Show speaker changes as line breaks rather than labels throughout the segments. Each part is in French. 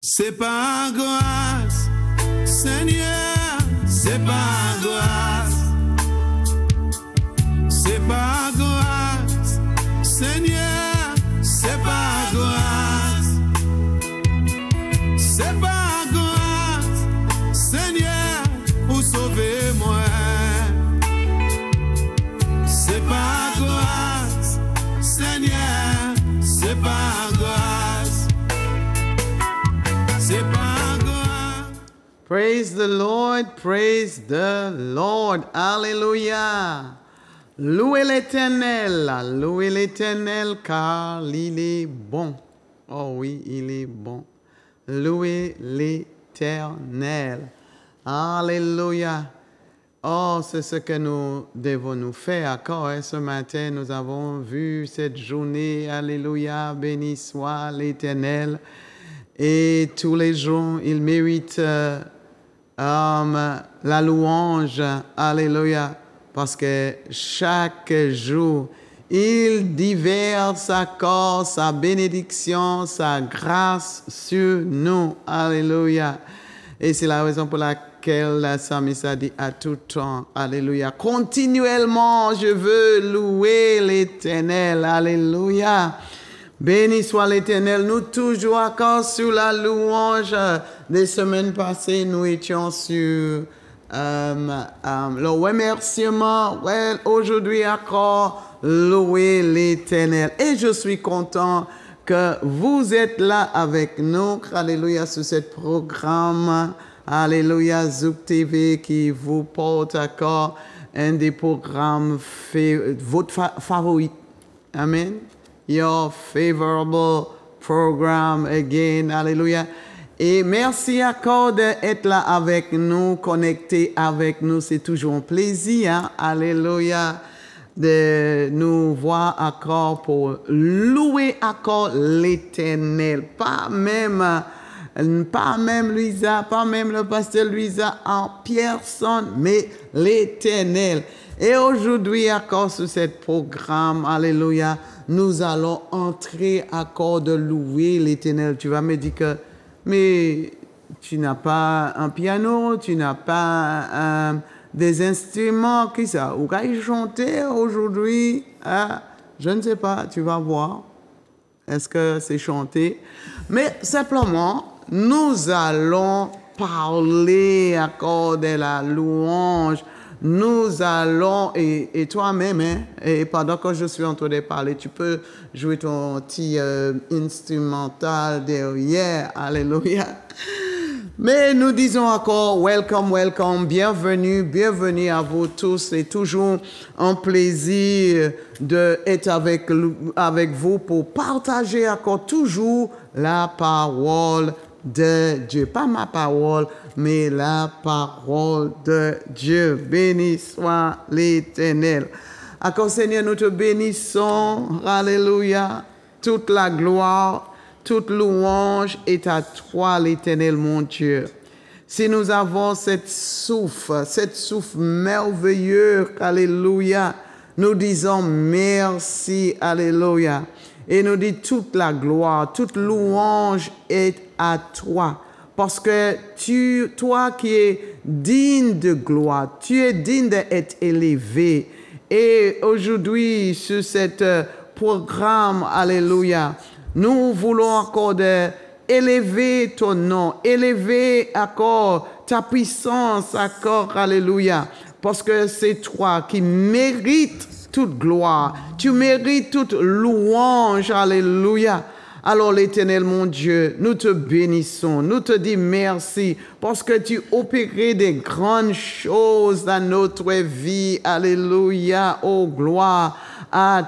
C'est par grâce, Seigneur, c'est par grâce. C'est par grâce, Seigneur, c'est par grâce. C'est par grâce, Seigneur, pour sauver moi. C'est par grâce, Seigneur, c'est par grâce. C'est par grâce.
Praise the Lord, praise the Lord. Alléluia. Louez l'Éternel, car il est bon. Oh oui, il est bon. Louez l'Éternel. Alléluia. Oh, c'est ce que nous devons nous faire. Encore ce matin, nous avons vu cette journée. Alléluia, béni soit l'Éternel. Et tous les jours, il mérite la louange. Alléluia. Parce que chaque jour, il déverse encore sa bénédiction, sa grâce sur nous. Alléluia. Et c'est la raison pour laquelle la psalmiste a dit à tout temps, alléluia, continuellement, je veux louer l'Éternel. Alléluia. Béni soit l'Éternel. Nous toujours encore sur la louange. Des semaines passées, nous étions sur le remerciement. Ouais, aujourd'hui encore, louer l'Éternel. Et je suis content que vous êtes là avec nous. Alléluia, sur ce programme. Alléluia, Zouk TV qui vous porte encore un des programmes votre favori. Amen. Your favorable program again. Alléluia. Et merci encore d'être là avec nous, connecté avec nous. C'est toujours un plaisir. Hein? Alléluia. De nous voir encore pour louer encore l'Éternel. Pas même Louisa, pas même le pasteur Louisa en personne, mais l'Éternel. Et aujourd'hui, encore sur ce programme, alléluia, nous allons entrer encore de louer l'Éternel. Tu vas me dire que, mais tu n'as pas un piano, tu n'as pas des instruments, qui ça? Ou qu'à y chanter aujourd'hui? Ah, je ne sais pas, tu vas voir. Est-ce que c'est chanté? Mais simplement, nous allons parler encore de la louange. Nous allons, et toi-même, hein, et pendant que je suis en train de parler, tu peux jouer ton petit instrumental derrière. Alléluia. Mais nous disons encore, welcome, welcome, bienvenue, bienvenue à vous tous. C'est toujours un plaisir d'être avec vous pour partager encore toujours la parole de Dieu. Pas ma parole, mais la parole de Dieu. Béni soit l'Éternel. Encore Seigneur, nous te bénissons. Alléluia. Toute la gloire, toute louange est à toi, l'Éternel, mon Dieu. Si nous avons cette souffle merveilleux, alléluia, nous disons merci, alléluia. Et nous disons toute la gloire, toute louange est à toi. Parce que toi qui es digne de gloire, tu es digne d'être élevé. Et aujourd'hui, sur ce programme, alléluia, nous voulons encore élever ton nom, élever encore ta puissance, encore, alléluia, parce que c'est toi qui mérites toute gloire, tu mérites toute louange, alléluia. Alors l'Éternel, mon Dieu, nous te bénissons, nous te disons merci, parce que tu opérais des grandes choses dans notre vie, alléluia, oh gloire. À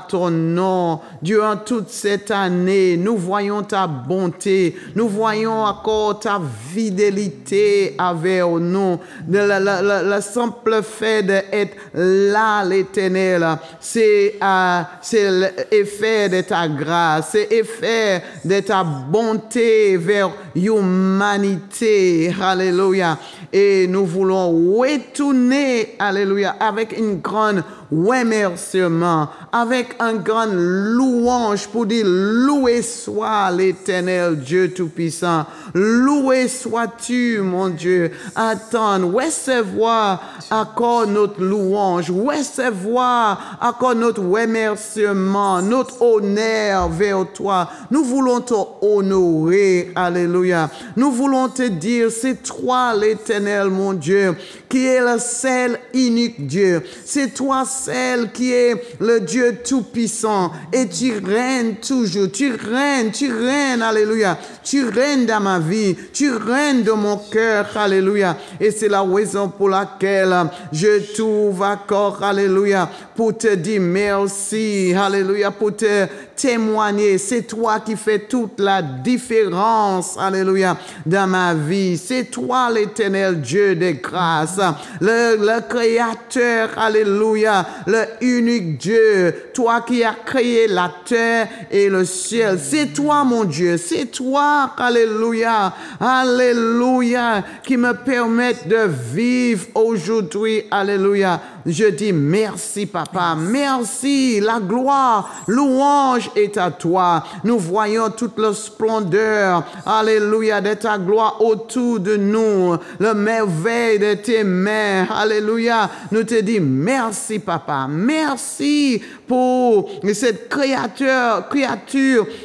ton nom, durant toute cette année, nous voyons ta bonté, nous voyons encore ta fidélité avec nous. Le simple fait d'être là, l'Éternel, c'est l'effet de ta grâce, c'est l'effet de ta bonté vers l'humanité. Alléluia. Et nous voulons retourner, alléluia, avec une grande remerciement remerciement, avec un grand louange pour dire loué soit l'Éternel Dieu Tout-Puissant. Loué sois-tu, mon Dieu. Attends, recevoir encore notre louange, recevoir encore notre remerciement, notre honneur vers toi. Nous voulons te honorer. Alléluia. Nous voulons te dire, c'est toi l'Éternel, mon Dieu, qui est le seul unique Dieu. C'est toi seul qui est le Dieu Tout-Puissant. Et tu règnes toujours. Tu règnes, alléluia. Tu règnes dans ma vie. Tu règnes dans mon cœur, alléluia. Et c'est la raison pour laquelle je trouve encore, alléluia, pour te dire merci, alléluia, pour te témoigner. C'est toi qui fais toute la différence, alléluia, dans ma vie. C'est toi l'Éternel Dieu des grâces, le Créateur, alléluia, le unique Dieu, toi qui as créé la terre et le ciel. C'est toi, mon Dieu, c'est toi, alléluia, alléluia, qui me permettent de vivre aujourd'hui, alléluia. Je dis merci, papa, merci, la gloire, louange est à toi. Nous voyons toute la splendeur, alléluia, de ta gloire autour de nous, le merveille de tes mains, alléluia. Nous te disons merci, papa, merci pour cette créature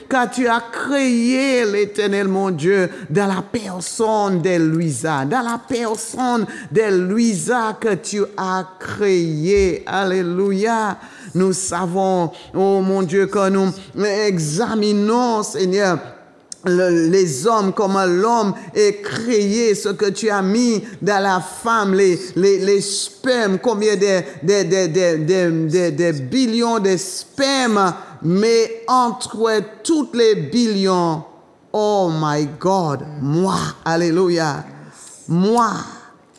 que tu as créé, l'Éternel, mon Dieu, dans la personne d'Eloïsa, dans la personne d'Eloïsa que tu as créé. Alléluia. Nous savons, oh mon Dieu, que nous examinons, Seigneur, les hommes, comment l'homme est créé, ce que tu as mis dans la femme, les spermes, combien de billions de spermes, mais entre tous les billions, oh my God, moi, alléluia, moi,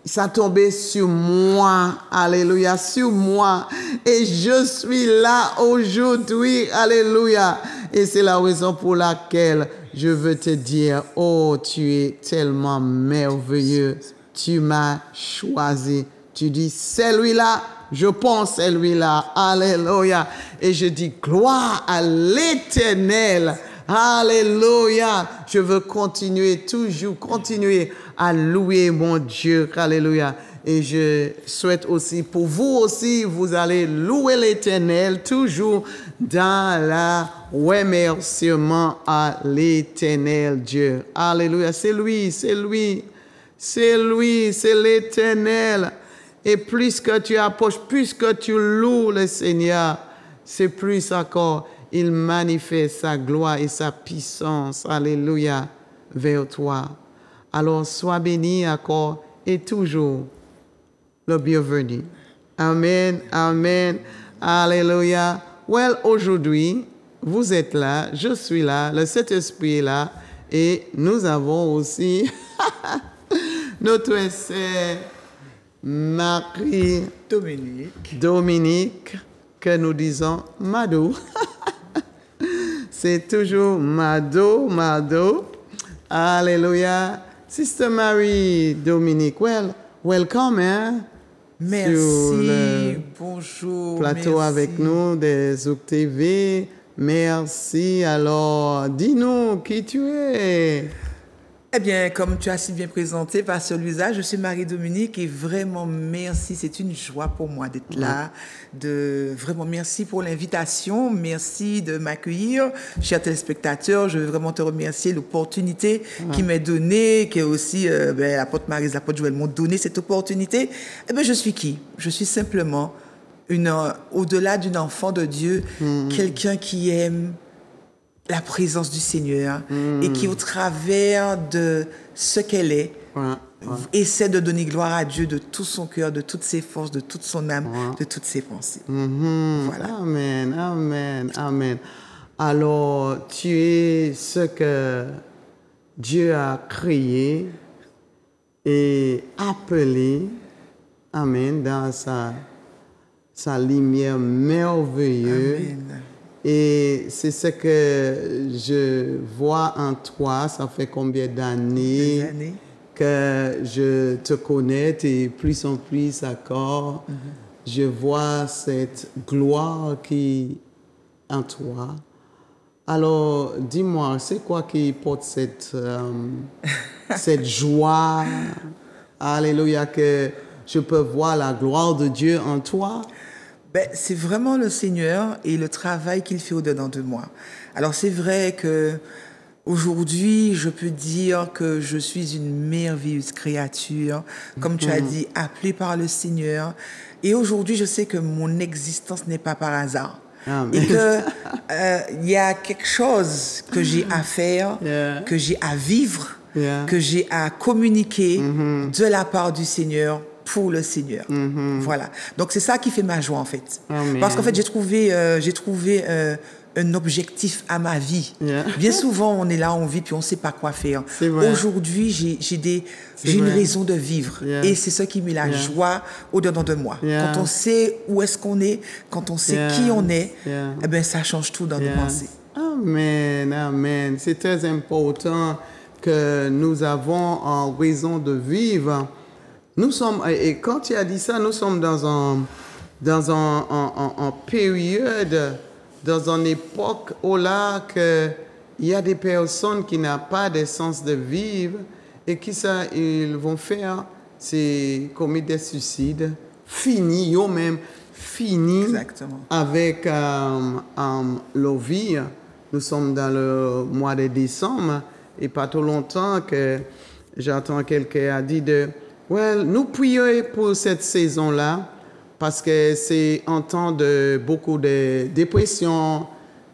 ça tombait sur moi, alléluia, sur moi. Et je suis là aujourd'hui, alléluia. Et c'est la raison pour laquelle je veux te dire, oh, tu es tellement merveilleux. Tu m'as choisi. Tu dis, c'est lui-là, je pense c'est lui-là, alléluia. Et je dis, gloire à l'Éternel. Alléluia. Je veux toujours continuer à louer mon Dieu. Alléluia. Et je souhaite aussi, pour vous aussi, vous allez louer l'Éternel toujours dans le remerciement à l'Éternel Dieu. Alléluia. C'est lui, c'est lui, c'est lui, c'est l'Éternel. Et plus que tu approches, plus que tu loues le Seigneur, c'est plus encore. Il manifeste sa gloire et sa puissance, alléluia, vers toi. Alors, sois béni encore et toujours le bienvenu. Amen, amen, alléluia. Well, aujourd'hui, vous êtes là, je suis là, le Saint-Esprit est là et nous avons aussi notre sœur Marie-Dominique, que nous disons Mado. C'est toujours Mado. Alléluia. Sister Marie-Dominique, welcome, hein?
Merci,
sur le
bonjour.
Plateau
merci.
avec nous des Zouk TV. Merci. Alors, dis-nous qui tu es.
Eh bien, comme tu as si bien présenté, Pasteur Luisa, je suis Marie-Dominique et vraiment merci, c'est une joie pour moi d'être là. Vraiment merci pour l'invitation, merci de m'accueillir. Chers téléspectateurs, je veux vraiment te remercier l'opportunité qui m'est donnée, que aussi l'apôtre Marie, l'apôtre Joël m'ont donné cette opportunité. Eh bien, je suis qui? Je suis simplement au-delà d'une enfant de Dieu, quelqu'un qui aime la présence du Seigneur et qui, au travers de ce qu'elle est, essaie de donner gloire à Dieu de tout son cœur, de toutes ses forces, de toute son âme, de toutes ses pensées. Voilà.
Amen, amen, amen. Alors, tu es ce que Dieu a créé et appelé, amen, dans sa lumière merveilleuse.
Amen.
Et c'est ce que je vois en toi. Ça fait combien d'années que je te connais, et plus en plus encore. je vois cette gloire qui est en toi. Alors, dis-moi, c'est quoi qui porte cette joie, alléluia, que je peux voir la gloire de Dieu en toi?
Ben, c'est vraiment le Seigneur et le travail qu'il fait au-dedans de moi. Alors c'est vrai que aujourd'hui, je peux dire que je suis une merveilleuse créature, comme tu as dit, appelée par le Seigneur. Et aujourd'hui, je sais que mon existence n'est pas par hasard.
Amen.
Et que il y a quelque chose que j'ai à faire,
Yeah.
que j'ai à vivre,
Yeah.
que j'ai à communiquer de la part du Seigneur pour le Seigneur. Voilà. Donc c'est ça qui fait ma joie en fait.
Amen.
Parce qu'en fait j'ai trouvé un objectif à ma vie.
Yeah.
Bien souvent on est là, on vit puis on ne sait pas quoi faire.
C'est vrai.
Aujourd'hui j'ai une
vrai.
raison de vivre
Yeah.
et c'est ça qui met la
Yeah.
joie au-dedans de moi.
Yeah.
Quand on sait où est-ce qu'on est, quand on sait
Yeah.
qui on est,
Yeah.
eh ben ça change tout dans nos
Yeah.
pensées.
Amen, amen. C'est très important que nous avons en raison de vivre. Nous sommes, et quand tu as dit ça, nous sommes en période, dans une époque où là, que il y a des personnes qui n'ont pas de sens de vivre et qui ça, ils vont faire, c'est commettre des suicides, fini, eux-mêmes, fini
Exactement.
avec leur vie. Nous sommes dans le mois de décembre et pas trop longtemps que j'entends quelqu'un a dit well, nous prions pour cette saison-là parce que c'est un temps de beaucoup de dépression,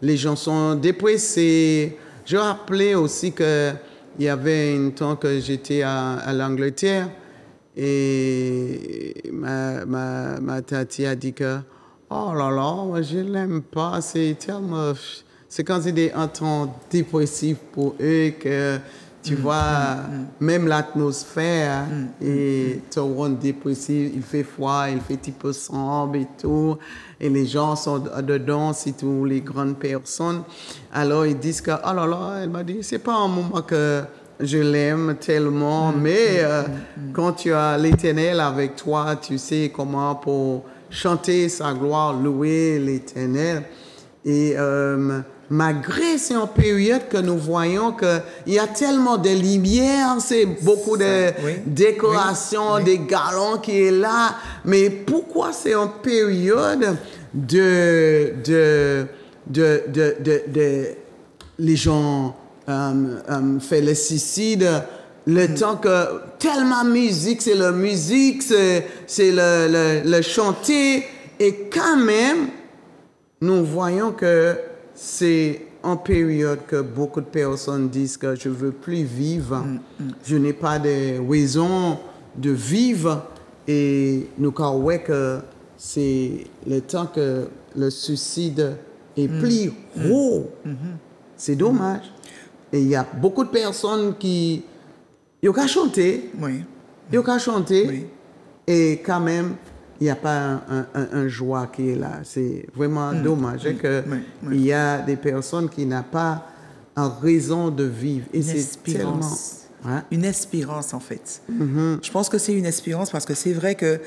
les gens sont dépressés. Je rappelais aussi qu'il y avait un temps que j'étais à l'Angleterre et ma tati a dit que oh là là, moi, je l'aime pas, c'est tellement... C'est quand c'est un temps dépressif pour eux que tu vois, même l'atmosphère est te rend dépressif, il fait froid, il fait un petit peu sombre et tout, et les gens sont dedans, c'est tous les grandes personnes. Alors ils disent que, oh là là, elle m'a dit, c'est pas un moment que je l'aime tellement, mais quand tu as l'Éternel avec toi, tu sais comment pour chanter sa gloire, louer l'Éternel. Et malgré c'est une période que nous voyons qu'il y a tellement de lumière, c'est beaucoup de décorations, des galons qui est là. Mais pourquoi c'est une période de les gens font le suicide, le temps que tellement musique, c'est la musique, c'est le chanter, et quand même, nous voyons que c'est en période que beaucoup de personnes disent que je ne veux plus vivre, je n'ai pas de raison de vivre, et nous croyons que c'est le temps que le suicide est plus haut. C'est dommage. Et il y a beaucoup de personnes qui ont qu'à chanter,
Oui.
et quand même, il n'y a pas un joie qui est là. C'est vraiment dommage qu'il y a des personnes qui n'ont pas une raison de vivre. Et c'est tellement... Hein?
Une espérance, en fait. Je pense que c'est une espérance parce que c'est vrai que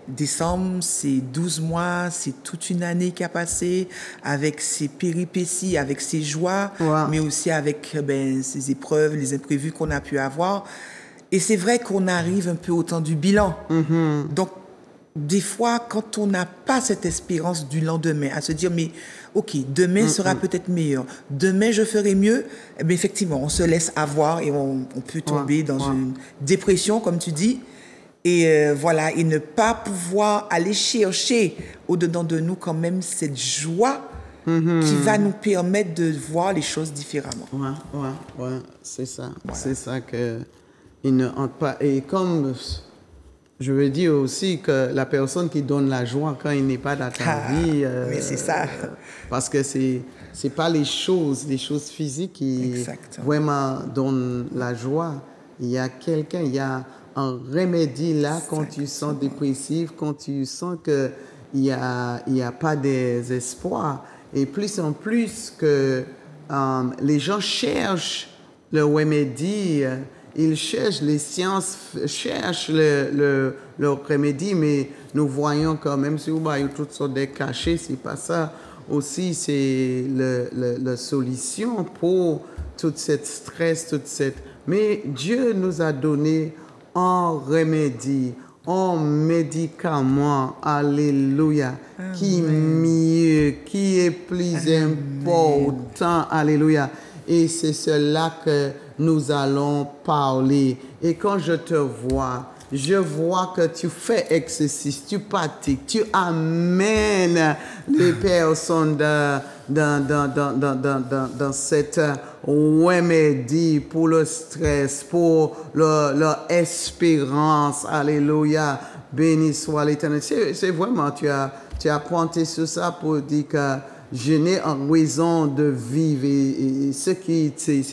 décembre, c'est 12 mois, c'est toute une année qui a passé avec ses péripéties, avec ses joies, mais aussi avec ses épreuves, les imprévus qu'on a pu avoir. Et c'est vrai qu'on arrive un peu au temps du bilan. Donc, des fois, quand on n'a pas cette espérance du lendemain, à se dire, mais OK, demain sera peut-être meilleur, demain je ferai mieux, eh bien, effectivement, on se laisse avoir et on peut tomber dans une dépression, comme tu dis, et voilà, et ne pas pouvoir aller chercher au-dedans de nous quand même cette joie qui va nous permettre de voir les choses différemment.
Ouais, c'est ça. Voilà. C'est ça que il ne entre pas. Et comme... Je veux dire aussi que la personne qui donne la joie quand il n'est pas dans ta vie...
mais c'est ça.
Parce que c'est pas les choses physiques qui vraiment donnent la joie. Il y a quelqu'un, il y a un remède là quand tu sens dépressif, quand tu sens qu'il n'y a pas d'espoir. Et plus en plus que les gens cherchent le remède ils cherchent, les sciences cherchent le remédie, mais nous voyons quand même, si vous avez toutes sortes de cachets, c'est pas ça. Aussi, c'est la solution pour tout cette stress, toute cette... Mais Dieu nous a donné un remède, un médicament, alléluia, qui est mieux, qui est plus important, alléluia. Et c'est cela que nous allons parler. Et quand je te vois, je vois que tu fais exercice, tu pratiques, tu amènes les personnes dans cette remède pour le stress, pour leur espérance. Alléluia. Béni soit l'Éternel. C'est vraiment, tu as pointé sur ça pour dire que je n'ai en raison de vivre et c'est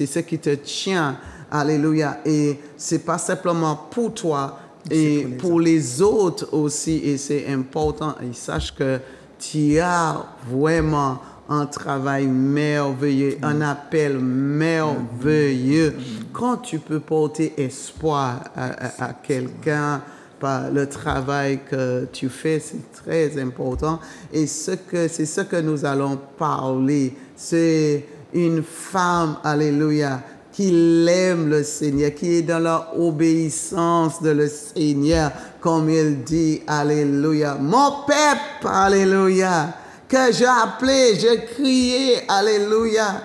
ce qui te tient. Alléluia. Et c'est pas simplement pour toi, et pour les autres aussi. Et c'est important. Et sache que tu as vraiment un travail merveilleux, un appel merveilleux. Quand tu peux porter espoir à quelqu'un, par le travail que tu fais, c'est très important. Et c'est ce que nous allons parler. C'est une femme, alléluia, qui aime le Seigneur, qui est dans l'obéissance de le Seigneur, comme il dit, alléluia. Mon peuple, alléluia, que j'ai appelé, j'ai crié, alléluia,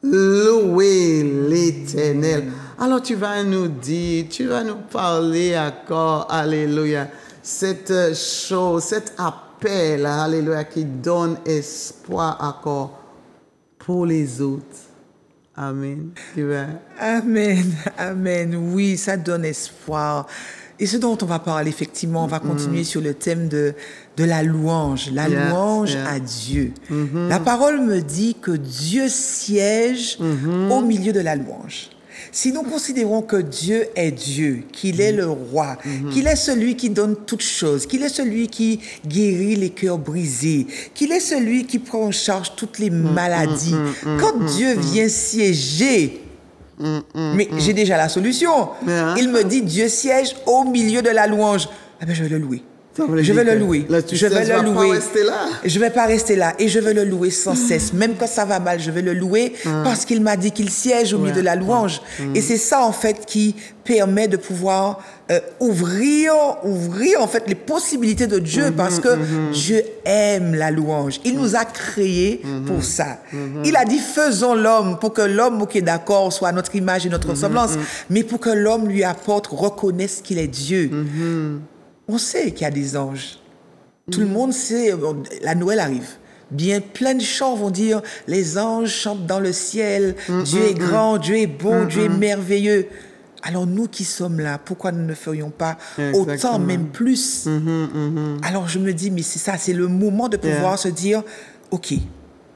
louez l'Éternel. Alors tu vas nous dire, tu vas nous parler encore, alléluia, cette chose, cet appel, alléluia, qui donne espoir encore pour les autres. Amen.
Amen, amen. Oui, ça donne espoir. Et ce dont on va parler, effectivement, on va continuer sur le thème de la louange, louange à Dieu. La parole me dit que Dieu siège au milieu de la louange. Si nous considérons que Dieu est Dieu, qu'il est le roi, qu'il est celui qui donne toutes choses, qu'il est celui qui guérit les cœurs brisés, qu'il est celui qui prend en charge toutes les maladies, quand Dieu vient siéger, mais j'ai déjà la solution. Il me dit, Dieu siège au milieu de la louange. Eh bien, je vais le louer. Je vais le louer. Je vais le louer. Je vais pas rester là. Et je vais le louer sans cesse. Même quand ça va mal, je vais le louer parce qu'il m'a dit qu'il siège au milieu de la louange. Et c'est ça, en fait, qui permet de pouvoir ouvrir, en fait, les possibilités de Dieu parce que Dieu aime la louange. Il nous a créés pour ça. Il a dit, faisons l'homme pour que l'homme, ok, d'accord, soit à notre image et notre ressemblance, mais pour que l'homme lui apporte, reconnaisse qu'il est Dieu. On sait qu'il y a des anges. Tout le monde sait, la Noël arrive. Bien, plein de chants vont dire, les anges chantent dans le ciel, Dieu est grand, Dieu est beau, Dieu est merveilleux. Alors nous qui sommes là, pourquoi nous ne ferions pas autant, même plus? Alors je me dis, mais c'est ça, c'est le moment de pouvoir se dire, ok,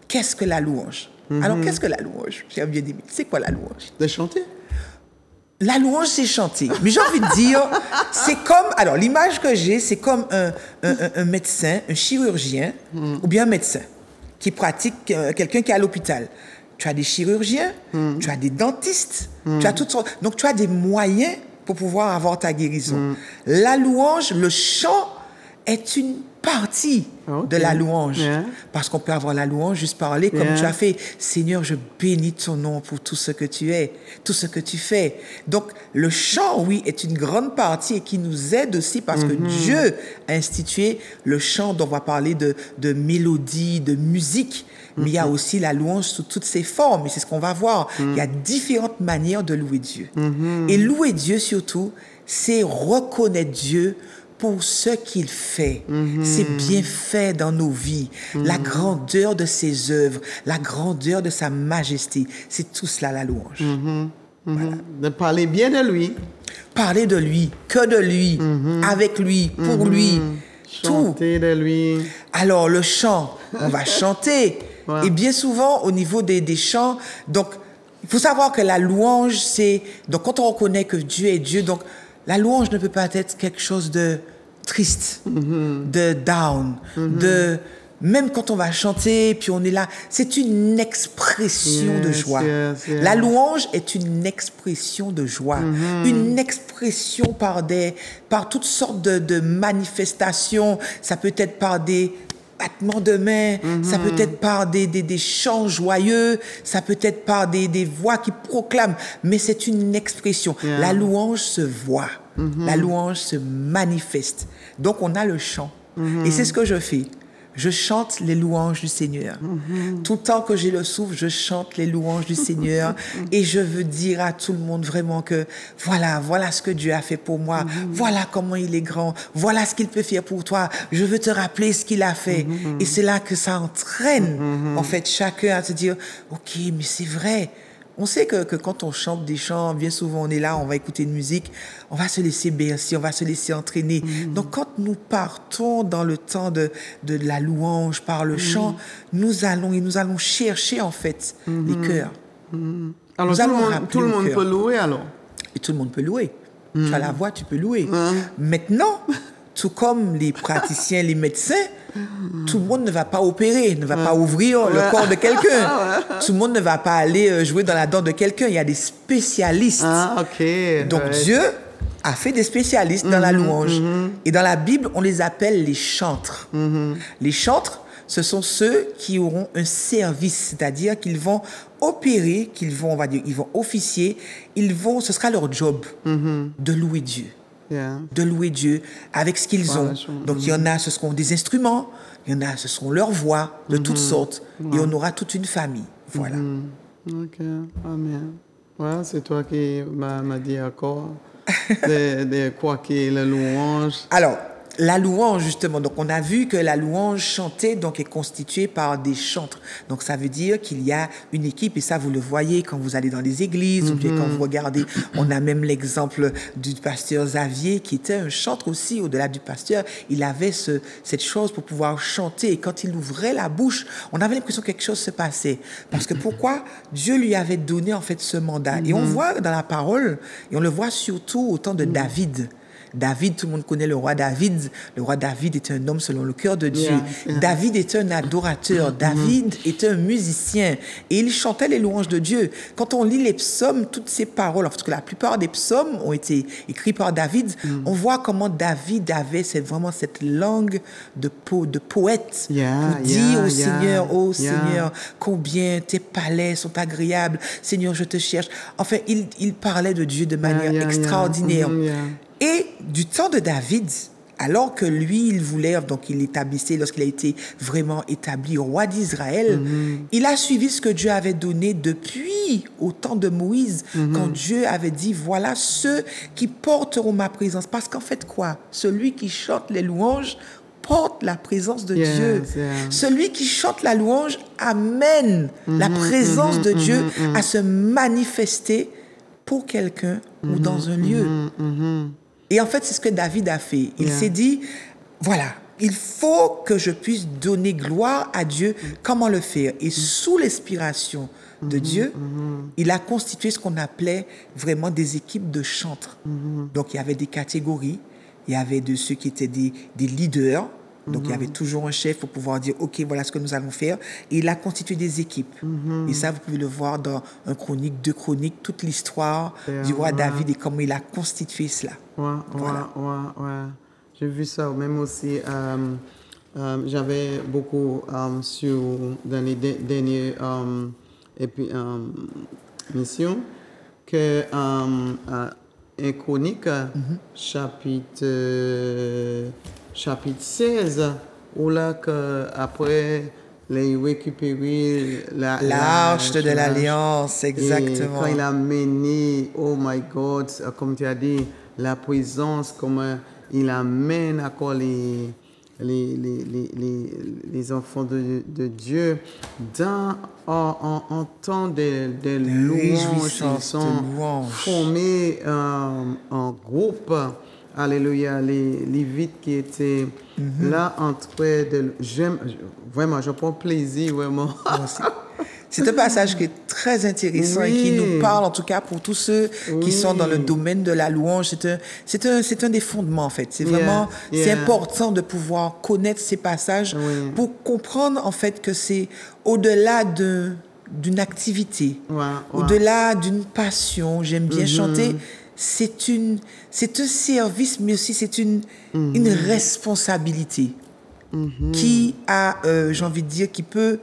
qu'est-ce que la louange? Alors qu'est-ce que la louange? J'ai bien dit, c'est quoi la louange?
De chanter.
La louange, c'est chanter. Mais j'ai envie de dire, c'est comme... Alors, l'image que j'ai, c'est comme un médecin, un chirurgien, ou bien un médecin qui pratique, quelqu'un qui est à l'hôpital. Tu as des chirurgiens, tu as des dentistes, tu as toutes sortes... Donc, tu as des moyens pour pouvoir avoir ta guérison. La louange, le chant, est une partie de la louange. Parce qu'on peut avoir la louange, juste parler comme tu as fait. Seigneur, je bénis ton nom pour tout ce que tu es, tout ce que tu fais. Donc, le chant, oui, est une grande partie et qui nous aide aussi parce que Dieu a institué le chant dont on va parler de mélodie, de musique. Mais il y a aussi la louange sous toutes ses formes et c'est ce qu'on va voir. Il y a différentes manières de louer Dieu. Et louer Dieu surtout, c'est reconnaître Dieu pour ce qu'il fait, ses bienfaits dans nos vies, la grandeur de ses œuvres, la grandeur de sa majesté. C'est tout cela la louange. Voilà.
De parler bien de lui.
Parler de lui, que de lui, avec lui, pour lui.
Chanter de lui.
Alors le chant, on va chanter. Et bien souvent au niveau des chants, donc il faut savoir que la louange, c'est... Donc quand on reconnaît que Dieu est Dieu, donc la louange ne peut pas être quelque chose de triste, de down, Même quand on va chanter, puis on est là, c'est une expression de joie.
yes.
La louange est une expression de joie, une expression par toutes sortes de manifestations. Ça peut être par des battements de mains, ça peut être par des chants joyeux, ça peut être par des voix qui proclament, mais c'est une expression.
Yeah.
La louange se voit, la louange se manifeste. Donc on a le chant. Et c'est ce que je fais. Je chante les louanges du Seigneur. Tout le temps que j'ai le souffle, je chante les louanges du Seigneur et je veux dire à tout le monde vraiment que voilà ce que Dieu a fait pour moi. Voilà comment il est grand. Voilà ce qu'il peut faire pour toi. Je veux te rappeler ce qu'il a fait. Et c'est là que ça entraîne, en fait, chacun à se dire, OK, mais c'est vrai. On sait que quand on chante des chants, bien souvent on est là, on va écouter une musique, on va se laisser bercer, on va se laisser entraîner. Donc quand nous partons dans le temps de la louange par le chant, nous allons chercher en fait les cœurs.
Alors,
Nous allons
tout le
rappeler au
monde
cœur.
peut louer alors.
Et tout le monde peut louer. Tu as la voix, tu peux louer. Maintenant, tout comme les praticiens, les médecins, tout le monde ne va pas opérer, ne va pas ouvrir le corps de quelqu'un. Tout le monde ne va pas aller jouer dans la dent de quelqu'un. Il y a des spécialistes.
Ah, OK.
Donc
Ouais.
Dieu a fait des spécialistes dans la louange. Et dans la Bible, on les appelle les chantres. Les chantres, ce sont ceux qui auront un service, c'est-à-dire qu'ils vont opérer, on va dire, ils vont officier, ce sera leur job de louer Dieu.
Yeah.
De louer Dieu avec ce qu'ils
Voilà,
ont. Donc il y en a, ce seront des instruments, il y en a, ce seront leurs voix de toutes sortes, et on aura toute une famille. Voilà.
OK. Amen. Ouais, c'est toi qui m'a dit encore de quoi qui est la louange.
Alors, la louange, justement, donc on a vu que la louange chantée donc, est constituée par des chantres. Donc ça veut dire qu'il y a une équipe, et ça vous le voyez quand vous allez dans les églises, ou bien quand vous regardez, on a même l'exemple du pasteur Xavier, qui était un chantre aussi, au-delà du pasteur, il avait cette chose pour pouvoir chanter, et quand il ouvrait la bouche, on avait l'impression que quelque chose se passait. Parce que pourquoi? Dieu lui avait donné en fait ce mandat. Et on voit dans la parole, et on le voit surtout au temps de David. David, tout le monde connaît le roi David. Le roi David était un homme selon le cœur de Dieu.
Yeah.
David était un adorateur. David était un musicien. Et il chantait les louanges de Dieu. Quand on lit les psaumes, toutes ces paroles, parce que la plupart des psaumes ont été écrits par David, on voit comment David avait vraiment cette langue de poète pour dire au Seigneur, oh Seigneur, combien tes palais sont agréables. Seigneur, je te cherche. Enfin, il parlait de Dieu de manière extraordinaire. Et du temps de David, alors que lui, il voulait, donc il établissait, lorsqu'il a été vraiment établi roi d'Israël, il a suivi ce que Dieu avait donné depuis au temps de Moïse, quand Dieu avait dit, voilà ceux qui porteront ma présence. Parce qu'en fait, quoi? Celui qui chante les louanges porte la présence de Dieu. Celui qui chante la louange amène la présence de Dieu à se manifester pour quelqu'un ou dans un lieu. Et en fait, c'est ce que David a fait. Il s'est dit, voilà, il faut que je puisse donner gloire à Dieu. Comment le faire? Et sous l'inspiration de Dieu, il a constitué ce qu'on appelait vraiment des équipes de chantres. Donc, il y avait des catégories. Il y avait de ceux qui étaient des leaders. Donc, il y avait toujours un chef pour pouvoir dire, OK, voilà ce que nous allons faire. Et il a constitué des équipes. Et ça, vous pouvez le voir dans un chronique, 2 chroniques, toute l'histoire du roi David et comment il a constitué cela.
Ouais. J'ai vu ça. Même aussi, j'avais beaucoup dans les dernières missions que un chronique, chapitre 16, où là, après, les récupérer
l'arche de l'Alliance, exactement.
Et quand il a mené, oh my God, comme tu as dit, la présence, comment il amène encore les enfants de Dieu en temps de louanges. Ils sont formés en groupe. Alléluia, les Lévites qui étaient là en train de... Vraiment, je prends plaisir, vraiment.
C'est un passage qui est très intéressant et qui nous parle, en tout cas pour tous ceux qui sont dans le domaine de la louange. C'est un des fondements, en fait. C'est vraiment, c'est important de pouvoir connaître ces passages pour comprendre, en fait, que c'est au-delà d'une activité, au-delà d'une passion. J'aime bien chanter. C'est un service, mais aussi c'est une responsabilité qui a, j'ai envie de dire, qui peut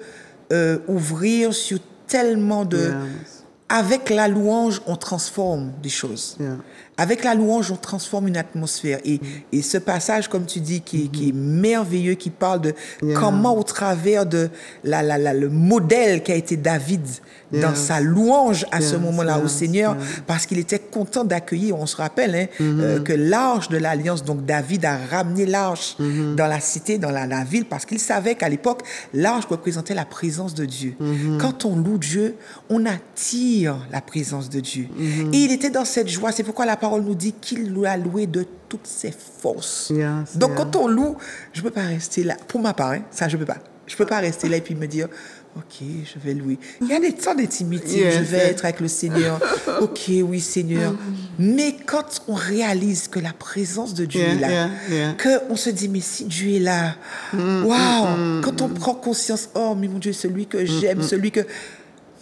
ouvrir sur tellement de... Avec la louange, on transforme des choses. Avec la louange, on transforme une atmosphère. Et ce passage, comme tu dis, qui est merveilleux, qui parle de comment, au travers de le modèle qu'a été David dans sa louange à ce moment-là au Seigneur, parce qu'il était content d'accueillir, on se rappelle, hein, que l'arche de l'Alliance, donc David a ramené l'arche dans la cité, dans la ville, parce qu'il savait qu'à l'époque, l'arche représentait la présence de Dieu. Quand on loue Dieu, on attire la présence de Dieu. Et il était dans cette joie. C'est pourquoi la parole nous dit qu'il l'a loué de toutes ses forces. Donc, quand on loue, je ne peux pas rester là. Pour ma part, hein, ça, je ne peux pas. Je ne peux pas rester là et puis me dire, OK, je vais louer. Il y a des temps d'intimité. Je vais être avec le Seigneur. OK, oui, Seigneur. Mais quand on réalise que la présence de Dieu est là, qu'on se dit, mais si Dieu est là, waouh, quand on prend conscience, oh, mais mon Dieu, celui que j'aime, celui que...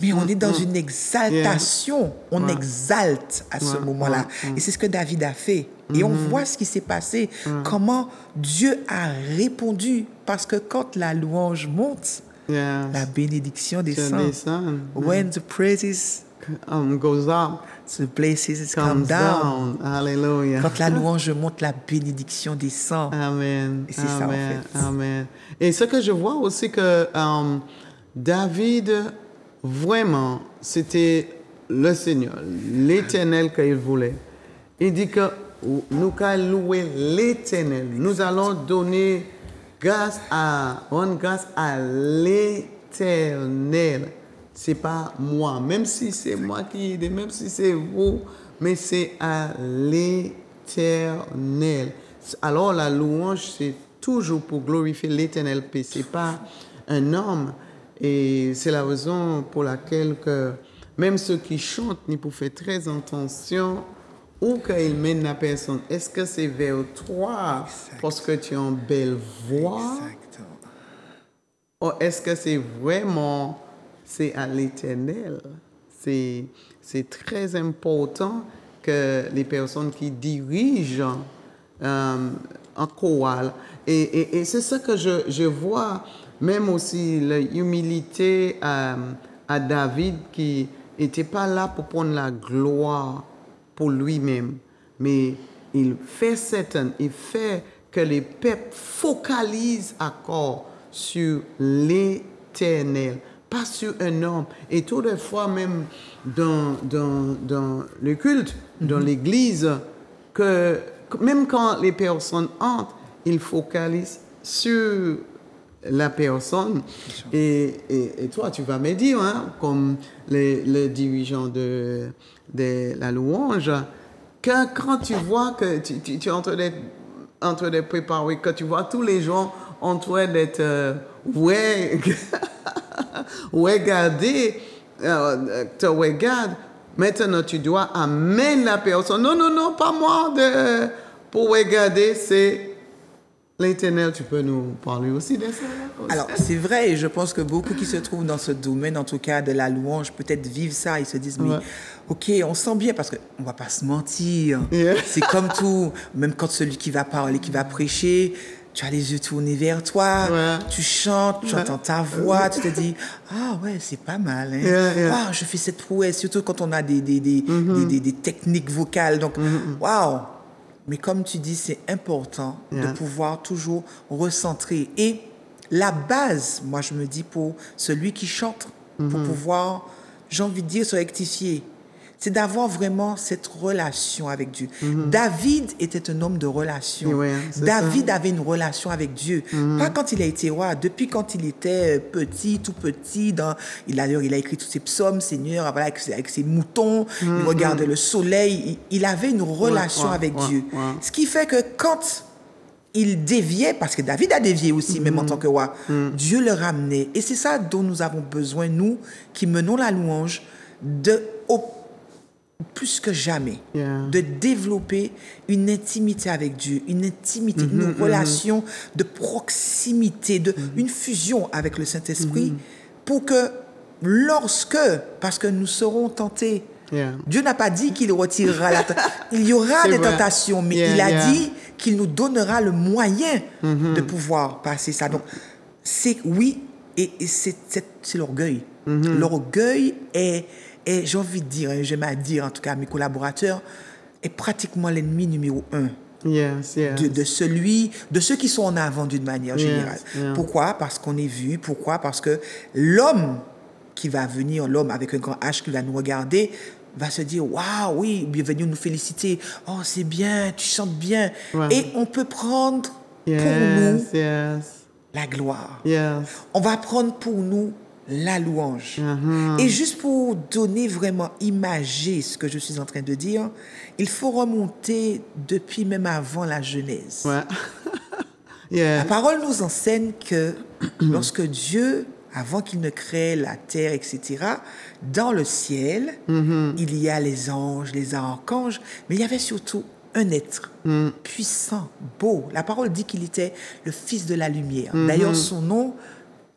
Mais on est dans une exaltation. On exalte à ce moment-là. Et c'est ce que David a fait. Et on voit ce qui s'est passé. Comment Dieu a répondu. Parce que quand la louange monte, la bénédiction descend. When the praises
goes up,
the blessings come down.
Hallelujah.
Quand la louange monte, la bénédiction descend.
Amen.
Et c'est ça, en fait.
Amen. Et ce que je vois aussi que David... Vraiment, c'était le Seigneur, l'Éternel qu'il voulait. Il dit que nous allons louer l'Éternel. Nous allons donner rendre grâce à l'Éternel. C'est pas moi, même si c'est moi qui aide, même si c'est vous, mais c'est à l'Éternel. Alors la louange, c'est toujours pour glorifier l'Éternel, c'est pas un homme. Et c'est la raison pour laquelle que même ceux qui chantent, ils peuvent faire très attention où qu'ils mènent la personne. Est-ce que c'est vers toi parce que tu as une belle voix? Ou est-ce que c'est vraiment à l'Éternel? C'est très important que les personnes qui dirigent en chorale. Et c'est ça que je vois. Même aussi l'humilité à David qui n'était pas là pour prendre la gloire pour lui-même, mais il fait que les peuples focalisent encore sur l'Éternel, pas sur un homme. Et toutes les fois, même dans le culte, dans l'Église, que même quand les personnes entrent, ils focalisent sur la personne. Et toi, tu vas me dire, hein, comme le dirigeant de la louange, que quand tu vois que tu es en train de préparer, que tu vois tous les gens en train d'être regardés, te regardent, maintenant tu dois amener la personne. Non, pas moi pour regarder, c'est l'Éternel. Tu peux nous parler aussi de ça?
Alors, c'est vrai, et je pense que beaucoup qui se trouvent dans ce domaine, en tout cas de la louange, peut-être vivent ça, ils se disent, mais OK, on sent bien, parce qu'on ne va pas se mentir. C'est comme tout, même quand celui qui va parler, qui va prêcher, tu as les yeux tournés vers toi, tu chantes, tu entends ta voix, tu te dis, ah ouais, c'est pas mal. Hein? Wow, je fais cette prouesse, surtout quand on a des techniques vocales. Donc, waouh! Mais comme tu dis, c'est important de pouvoir toujours recentrer. Et la base, moi je me dis, pour celui qui chante, pour pouvoir, j'ai envie de dire, se rectifier, c'est d'avoir vraiment cette relation avec Dieu. David était un homme de relation. David avait une relation avec Dieu. Pas quand il a été roi, depuis quand il était petit, tout petit. Il a écrit tous ses psaumes, Seigneur, voilà, avec ses moutons, il regardait le soleil. Il avait une relation avec Dieu. Ce qui fait que quand il déviait, parce que David a dévié aussi, même en tant que roi. Dieu le ramenait. Et c'est ça dont nous avons besoin, nous, qui menons la louange, plus que jamais, de développer une intimité avec Dieu, une intimité, une relation de proximité, une fusion avec le Saint-Esprit, pour que parce que nous serons tentés, Dieu n'a pas dit qu'il retirera la tentation. Il y aura des tentations, mais il a dit qu'il nous donnera le moyen de pouvoir passer ça. Donc, c'est l'orgueil. L'orgueil est, j'ai envie de dire, j'aime à dire en tout cas à mes collaborateurs, est pratiquement l'ennemi numéro 1 de ceux qui sont en avant d'une manière générale. Pourquoi? Parce qu'on est vu. Pourquoi? Parce que l'homme qui va venir, l'homme avec un grand H qui va nous regarder, va se dire, waouh, oui, bienvenue nous féliciter. Oh, c'est bien, tu chantes bien. Et on peut prendre pour nous la gloire. On va prendre pour nous la louange. Et juste pour donner vraiment, imager ce que je suis en train de dire, il faut remonter depuis même avant la Genèse. La parole nous enseigne que lorsque Dieu, avant qu'il ne crée la terre, etc., dans le ciel, il y a les anges, les archanges, mais il y avait surtout un être puissant, beau. La parole dit qu'il était le fils de la lumière. D'ailleurs, son nom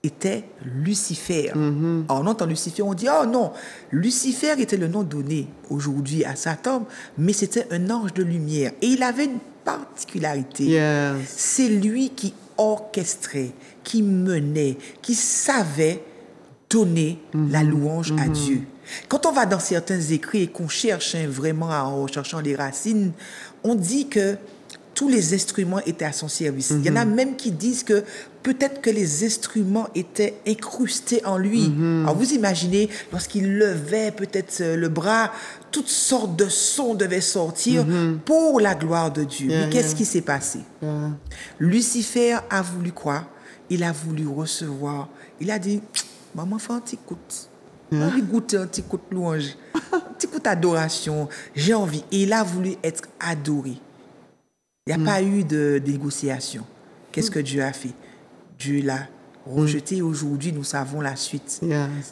était Lucifer. Alors, on entend Lucifer, on dit, oh non, Lucifer était le nom donné aujourd'hui à Satan, mais c'était un ange de lumière. Et il avait une particularité. C'est lui qui orchestrait, qui menait, qui savait donner la louange à Dieu. Quand on va dans certains écrits et qu'on cherche vraiment en recherchant les racines, on dit que tous les instruments étaient à son service. Il y en a même qui disent que peut-être que les instruments étaient incrustés en lui. Alors vous imaginez, lorsqu'il levait peut-être le bras, toutes sortes de sons devaient sortir pour la gloire de Dieu. Mais qu'est-ce qui s'est passé? Lucifer a voulu quoi? Il a voulu recevoir. Il a dit, maman, fais un petit coup. J'ai envie de goûter un petit coup de louange, un petit coup d'adoration. J'ai envie. Et il a voulu être adoré. Il n'y a pas eu de négociation. Qu'est-ce que Dieu a fait? Dieu l'a rejeté. Aujourd'hui, nous savons la suite.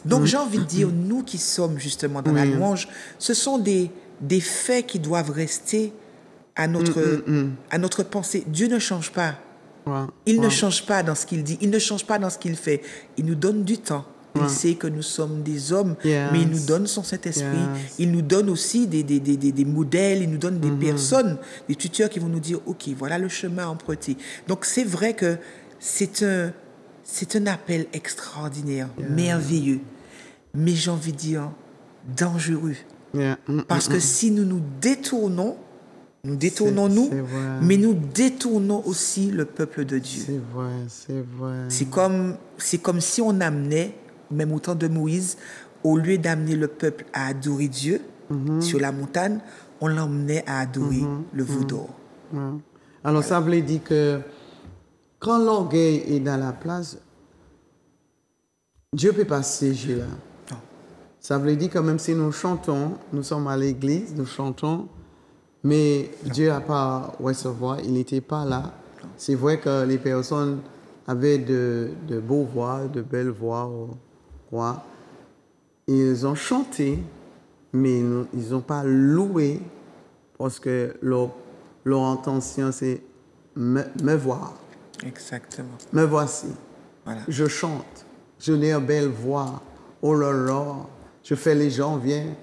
Donc, j'ai envie de dire, nous qui sommes justement dans la louange, ce sont des faits qui doivent rester à notre pensée. Dieu ne change pas. Il ne change pas dans ce qu'il dit. Il ne change pas dans ce qu'il fait. Il nous donne du temps. Il sait que nous sommes des hommes, mais il nous donne son Saint-Esprit. Il nous donne aussi des modèles, il nous donne des personnes, des tuteurs qui vont nous dire, OK, voilà le chemin à emprunter. Donc, c'est vrai que c'est un appel extraordinaire, merveilleux, mais j'ai envie de dire dangereux. Parce que si nous nous détournons, nous détournons-nous, mais nous détournons aussi le peuple de Dieu.
C'est vrai.
C'est comme si on amenait, même au temps de Moïse, au lieu d'amener le peuple à adorer Dieu sur la montagne, on l'emmenait à adorer le veau d'or.
Alors, ça veut dire que quand l'orgueil est dans la place, Dieu ne peut pas siéger là. Ça veut dire que même si nous chantons, nous sommes à l'église, nous chantons, mais Dieu n'a pas recevoir, il n'était pas là. C'est vrai que les personnes avaient de beaux voix, de belles voix. Ils ont chanté, mais ils n'ont pas loué parce que leur intention, c'est me voir.
Exactement.
Me voici.
Voilà.
Je chante. Je n'ai une belle voix. Oh là là. Je fais les gens viennent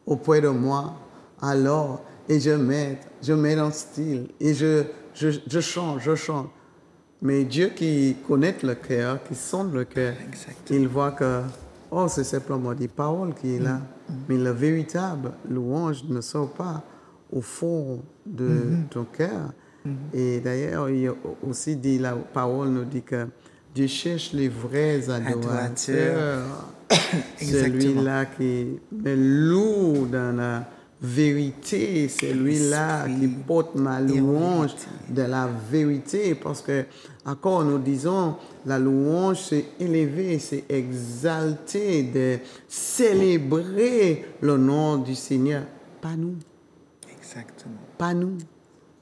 auprès de moi. Alors, et je mets un style. Et je chante. Mais Dieu qui connaît le cœur, qui sonde le cœur, il voit que, oh, c'est simplement des paroles qui est là. Mais la véritable louange ne sort pas au fond de ton cœur. Et d'ailleurs, il y a aussi dit, la parole nous dit que Dieu cherche les vrais adorateurs. Celui-là qui me loue dans la vérité, c'est lui-là qui porte ma louange de la vérité, parce que encore nous disons, la louange c'est élever, c'est exalter, de célébrer le nom du Seigneur. Pas nous.
Exactement.
Pas nous.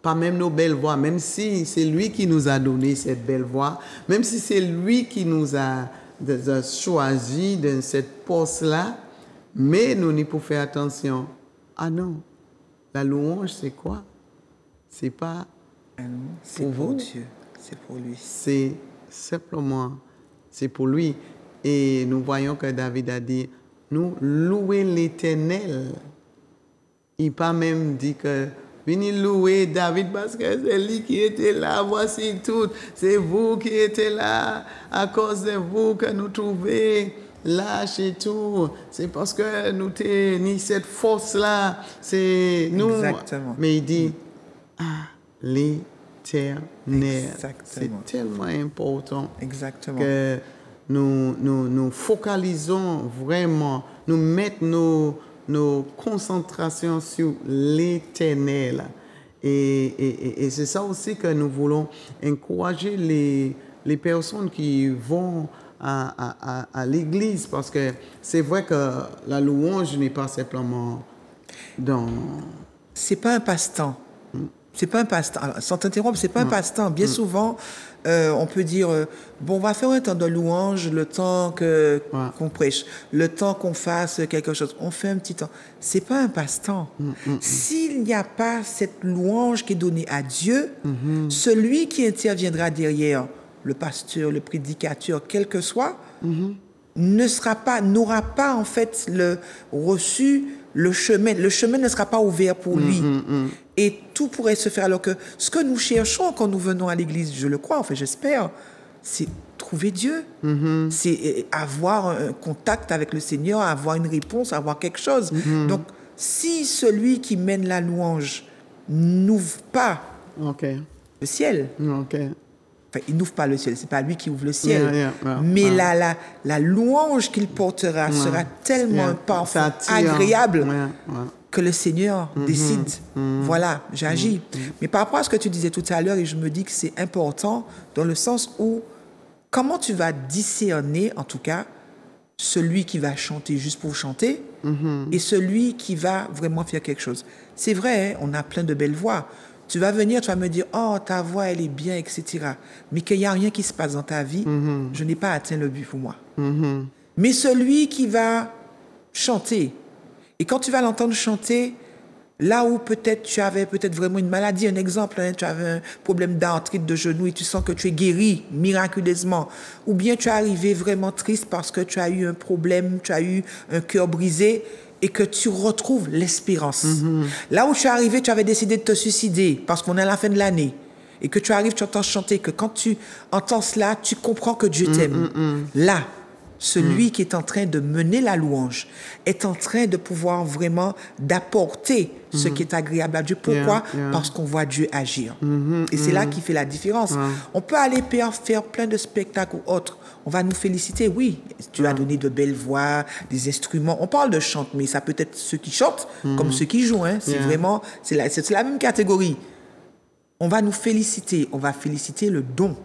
pas même nos belles voix, même si c'est lui qui nous a donné cette belle voix, même si c'est lui qui nous a choisi dans cette poste-là, mais nous n'y pouvons faire attention. Ah non, la louange, c'est quoi? C'est pas
C'est
pour
pour
vous.
Dieu, c'est pour lui.
C'est simplement, c'est pour lui. Et nous voyons que David a dit, nous louer l'Éternel. Il pas même dit que venez louer David parce que c'est lui qui était là, voici tout. C'est vous qui étiez là, à cause de vous que nous trouvons lâches et tout. C'est parce que nous avons cette force-là. C'est nous.
Exactement.
Mais il dit, l'Éternel.
Exactement.
C'est tellement important
Exactement.
que nous focalisons vraiment, nous mettons nos concentrations sur l'Éternel. Et c'est ça aussi que nous voulons encourager les personnes qui vont à l'église, parce que c'est vrai que la louange n'est pas simplement dans...
C'est pas un passe-temps. C'est pas un passe-temps. Alors, sans t'interrompre, c'est pas un passe-temps. Bien souvent, on peut dire, bon, on va faire un temps de louange, le temps qu'on prêche, le temps qu'on fasse quelque chose. On fait un petit temps. C'est pas un passe-temps. S'il n'y a pas cette louange qui est donnée à Dieu, celui qui interviendra derrière, le pasteur, le prédicateur, quel que soit, n'aura pas en fait reçu le chemin. Le chemin ne sera pas ouvert pour lui. Et tout pourrait se faire, alors que ce que nous cherchons quand nous venons à l'église, je le crois, enfin j'espère, c'est trouver Dieu. C'est avoir un contact avec le Seigneur, avoir une réponse, avoir quelque chose. Donc, si celui qui mène la louange n'ouvre pas le ciel, enfin, il n'ouvre pas le ciel, c'est pas lui qui ouvre le ciel, mais la louange qu'il portera sera tellement parfaite, agréable, que le Seigneur décide. Voilà, j'agis. Mais par rapport à ce que tu disais tout à l'heure, et je me dis que c'est important dans le sens où, comment tu vas discerner, en tout cas, celui qui va chanter juste pour chanter et celui qui va vraiment faire quelque chose. C'est vrai, hein, on a plein de belles voix. Tu vas venir, tu vas me dire, oh, ta voix, elle est bien, etc. Mais qu'il n'y a rien qui se passe dans ta vie, je n'ai pas atteint le but pour moi. Mais celui qui va chanter, et quand tu vas l'entendre chanter, là où peut-être tu avais peut-être vraiment une maladie, un exemple, hein, tu avais un problème d'arthrite de genou et tu sens que tu es guéri miraculeusement, ou bien tu es arrivé vraiment triste parce que tu as eu un problème, tu as eu un cœur brisé, et que tu retrouves l'espérance. Là où tu es arrivé, tu avais décidé de te suicider parce qu'on est à la fin de l'année. Et que tu arrives, tu entends chanter, que quand tu entends cela, tu comprends que Dieu t'aime. Là, celui qui est en train de mener la louange est en train de pouvoir vraiment d'apporter ce qui est agréable à Dieu. Pourquoi? Parce qu'on voit Dieu agir. Et c'est là qui fait la différence. On peut aller faire plein de spectacles ou autres. On va nous féliciter, oui, tu as donné de belles voix, des instruments. On parle de chant, mais ça peut être ceux qui chantent comme ceux qui jouent. Hein. C'est vraiment, c'est la même catégorie. On va nous féliciter, on va féliciter le don.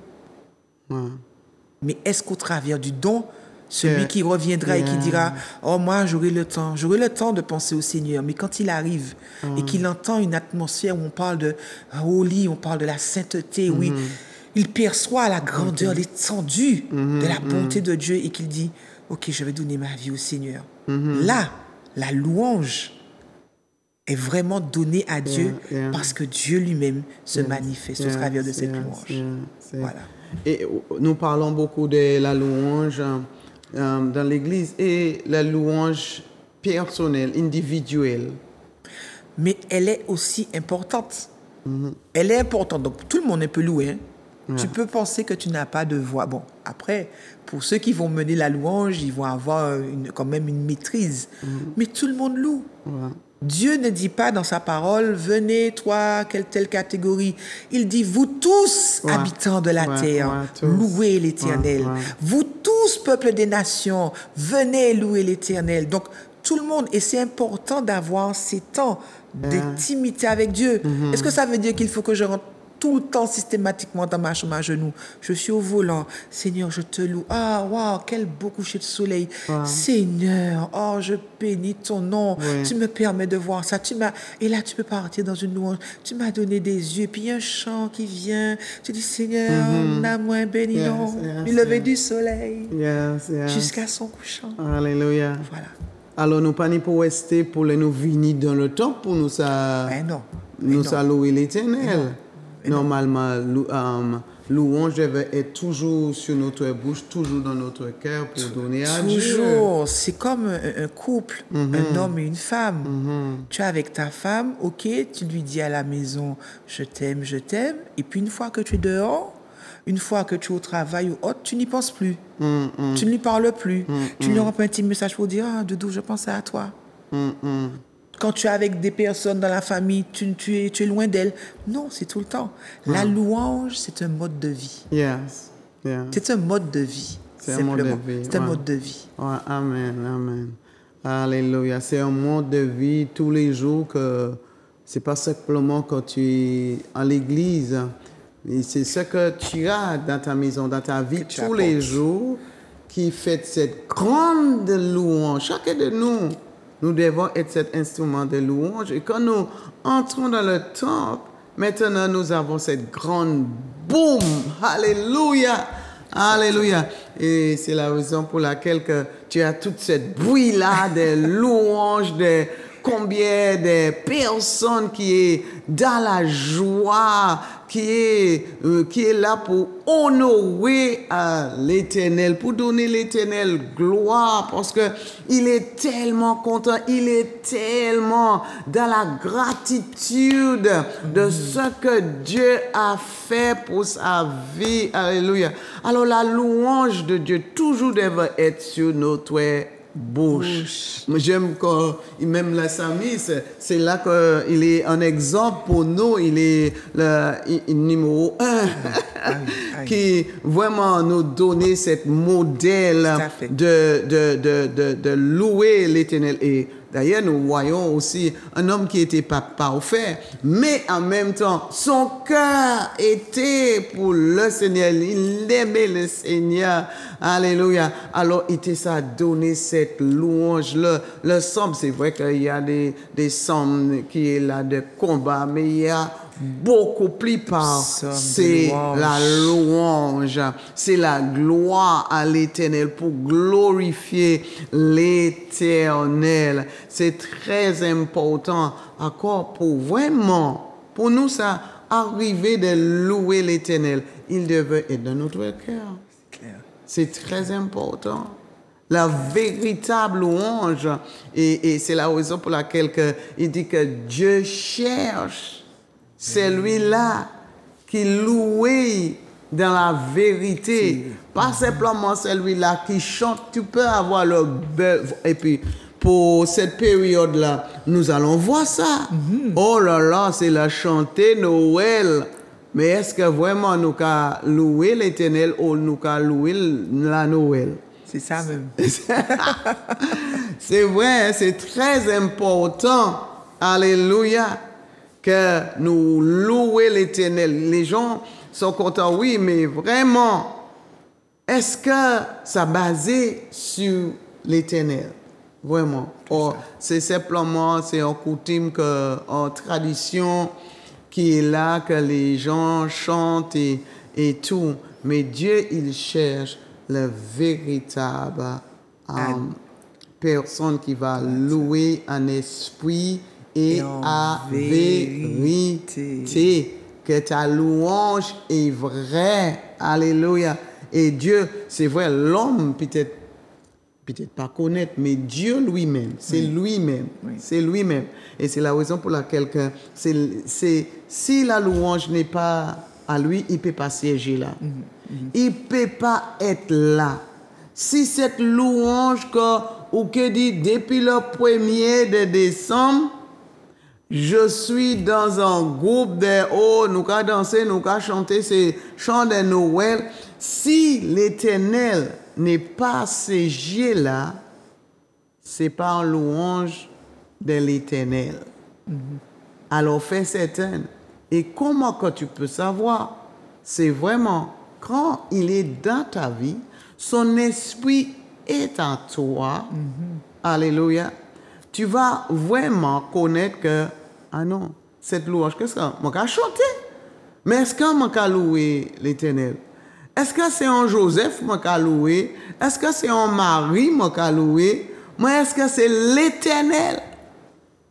Mais est-ce qu'au travers du don, celui qui reviendra et qui dira, oh moi j'aurai le temps de penser au Seigneur, mais quand il arrive et qu'il entend une atmosphère où on parle de holy, on parle de la sainteté, oui, il perçoit la grandeur, l'étendue de la bonté de Dieu et qu'il dit, ok, je vais donner ma vie au Seigneur. Là, la louange est vraiment donnée à Dieu parce que Dieu lui-même se manifeste au travers de cette louange. Voilà.
Et nous parlons beaucoup de la louange dans l'Église et la louange personnelle, individuelle.
Mais elle est aussi importante. Elle est importante. Donc, tout le monde peut louer. Hein. Tu peux penser que tu n'as pas de voix. Bon, après, pour ceux qui vont mener la louange, ils vont avoir quand même une maîtrise. Mais tout le monde loue. Dieu ne dit pas dans sa parole, venez, toi, telle catégorie. Il dit, vous tous, habitants de la terre, louez l'Éternel. Vous tous, peuple des nations, venez louer l'Éternel. Donc, tout le monde, et c'est important d'avoir ces temps d'intimité avec Dieu. Est-ce que ça veut dire qu'il faut que je rentre tout le temps, systématiquement dans ma chambre à genoux. Je suis au volant. Seigneur, je te loue. Ah, waouh, quel beau coucher de soleil.
Wow.
Seigneur, oh, je bénis ton nom.
Oui.
Tu me permets de voir ça. Et là, tu peux partir dans une louange. Tu m'as donné des yeux. Puis il y a un chant qui vient. Tu dis, Seigneur, n'a moins béni,
Yes,
non.
yes,
Du lever
yes.
du soleil
Yes, yes.
jusqu'à son couchant.
Alléluia.
Voilà.
Alors, nous pas ni pour rester pour les nous venir dans le temps pour nous ça.
Ben non.
Nous
non.
louer l'Éternel.
Mais non.
Normalement, louange devait être toujours sur notre bouche, toujours dans notre cœur pour donner à Dieu.
Toujours. C'est comme un couple, un homme et une femme. Tu es avec ta femme, ok, tu lui dis à la maison, je t'aime, je t'aime. Et puis une fois que tu es dehors, une fois que tu es au travail ou autre, tu n'y penses plus. Tu ne lui parles plus. Tu ne lui envoies pas un petit message pour dire, ah, Doudou, je pensais à toi. Quand tu es avec des personnes dans la famille, tu es loin d'elles. Non, c'est tout le temps. La louange, c'est un mode de vie.
Yes. Yes.
C'est un mode de vie.
C'est un mode de
simplement.
vie,
C'est un
ouais.
mode de vie.
Ouais, amen, amen. Alléluia. C'est un mode de vie tous les jours que c'est pas simplement quand tu es à l'église. Mais c'est ce que tu as dans ta maison, dans ta vie
tu
tous les
apportes.
jours qui fait cette grande louange. Chacun de nous devons être cet instrument de louange. Et quand nous entrons dans le temple, maintenant nous avons cette grande boum. Alléluia. Alléluia. Et c'est la raison pour laquelle que tu as toute cette bruit-là des louanges, de combien de personnes qui est dans la joie, qui est là pour honorer l'Éternel, pour donner l'Éternel gloire, parce que il est tellement content, il est tellement dans la gratitude de ce que Dieu a fait pour sa vie. Alléluia. Alors la louange de Dieu toujours devrait être sur notre bouche. J'aime quand même la Samy, c'est là qu'il est un exemple pour nous, il est le numéro 1 qui vraiment nous donne cette modèle
Tout à fait.
de louer l'Éternel. Et d'ailleurs, nous voyons aussi un homme qui n'était pas parfait, mais en même temps, son cœur était pour le Seigneur. Il aimait le Seigneur. Alléluia. Alors, il t'a donné cette louange. Le psaume, c'est vrai qu'il y a des psaumes qui est là de combat, mais il y a beaucoup plus part.
Psaume de
C'est
louange.
la louange. C'est la gloire à l'Éternel pour glorifier l'Éternel. C'est très important encore pour vraiment, pour nous, ça arriver de louer l'Éternel. Il devait être dans notre cœur.
Clair.
C'est très important. La véritable louange, et c'est la raison pour laquelle il dit que Dieu cherche celui-là qui louait dans la vérité. Pas simplement celui-là qui chante. Tu peux avoir le bœuf. Et puis, pour cette période-là, nous allons voir ça. Oh là là, c'est la chanter Noël. Mais est-ce que vraiment nous avons loué l'Éternel ou nous avons loué la Noël?
C'est ça même.
C'est vrai, c'est très important. Alléluia. Que nous louons l'Éternel. Les gens sont contents, oui, mais vraiment, est-ce que ça basé sur l'Éternel? Vraiment. Or, c'est simplement, c'est en coutume, en tradition, qui est là, que les gens chantent et tout. Mais Dieu, il cherche le véritable personne qui va louer en esprit et
en
à
vérité.
vérité. Que ta louange est vraie. Alléluia. Et Dieu, c'est vrai, l'homme peut-être pas connaître, mais Dieu lui-même, c'est lui-même.
Oui.
C'est lui-même. Et c'est la raison pour laquelle si la louange n'est pas à lui, il ne peut pas siéger là. Il ne peut pas être là. Si cette louange ou que dit depuis le 1er de décembre, je suis dans un groupe de nous allons danser, nous allons chanter ces chants de Noël. Si l'Éternel n'est pas siégé là, c'est pas une louange de l'Éternel. Alors fais certain Et comment que tu peux savoir? C'est vraiment quand il est dans ta vie, son esprit est en toi. Alléluia. Tu vas vraiment connaître que, ah non, cette louange, qu'est-ce que je vais chanter? Mais est-ce que je vais louer l'Éternel? Est-ce que c'est un Joseph que je vais louer? Est-ce que c'est un Marie que je vais louer? Mais est-ce que c'est l'Éternel?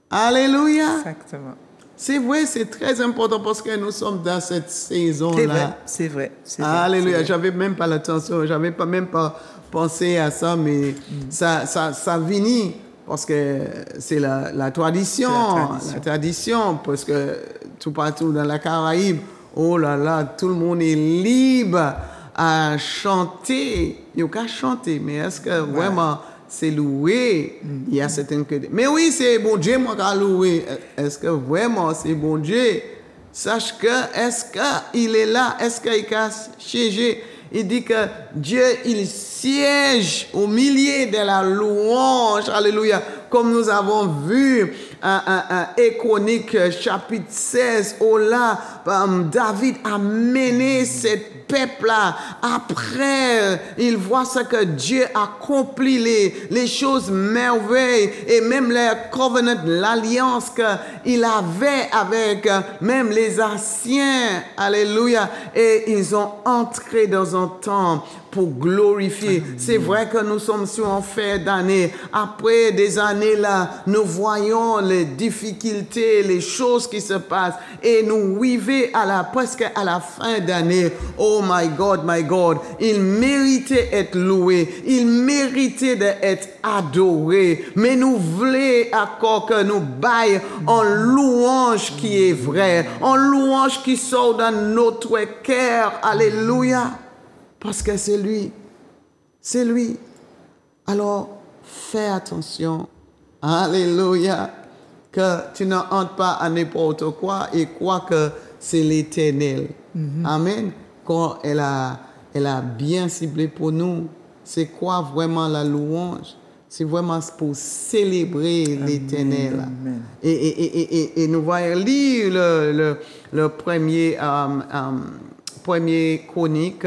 Alléluia.
Exactement.
C'est vrai, c'est très important parce que nous sommes dans cette saison-là.
C'est vrai.
Alléluia. J'avais même pas l'attention, j'avais même pas pensé à ça, mais ça finit parce que c'est la tradition. La tradition, parce que tout partout dans la Caraïbe, oh là là, tout le monde est libre à chanter. Il n'y a qu'à chanter, mais est-ce que vraiment c'est loué? Il y a certaines que... Mais oui, c'est bon Dieu, moi, qui a loué. Est-ce que vraiment c'est bon Dieu? Sache que, est-ce qu'il est là? Est-ce qu'il a siégé? Il dit que Dieu, il siège au milieu de la louange. Alléluia. Comme nous avons vu et Chroniques chapitre 16, oh là, David a mené cette peuple-là. Après, il voit ce que Dieu accomplit, les choses merveilleuses et même les covenants, l'alliance qu'il avait avec même les anciens. Alléluia. Et ils ont entré dans un temps pour glorifier. C'est vrai que nous sommes sur un fait d'année. Après des années là, nous voyons les difficultés, les choses qui se passent et nous vivons presque à la fin d'année. Oh my God, il méritait d'être loué, il méritait d'être adoré. Mais nous voulons encore que nous baillons en louange qui est vrai, en louange qui sort dans notre cœur. Alléluia. Parce que c'est lui. C'est lui. Alors, fais attention. Alléluia. Que tu n'entres pas à n'importe quoi et crois que c'est l'Éternel. Amen. Quand elle a bien ciblé pour nous, c'est quoi vraiment la louange? C'est vraiment pour célébrer l'Éternel. Et nous voyons lire le premier Chronique,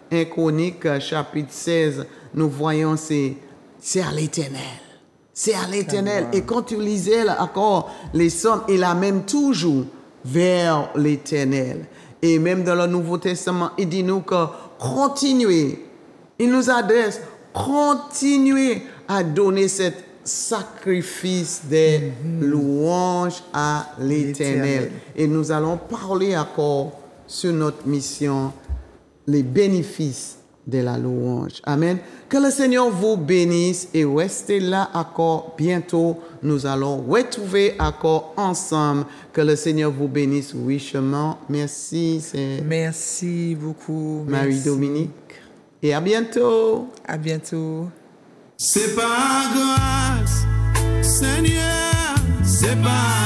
1 Chronique, chapitre 16, nous voyons c'est à l'Éternel. C'est à l'Éternel. Et quand tu lisais là, encore les psaumes, il amène toujours vers l'Éternel. Et même dans le Nouveau Testament, il dit nous que continuez. Il nous adresse, continuez à donner cet sacrifice de louange à l'Éternel. Et nous allons parler encore sur notre mission, les bénéfices de la louange. Amen. Que le Seigneur vous bénisse et restez là encore. Bientôt, nous allons retrouver encore ensemble. Que le Seigneur vous bénisse richement. Merci.
Merci beaucoup.
Marie-Dominique. Et à bientôt.
À bientôt.
C'est par grâce, Seigneur, c'est par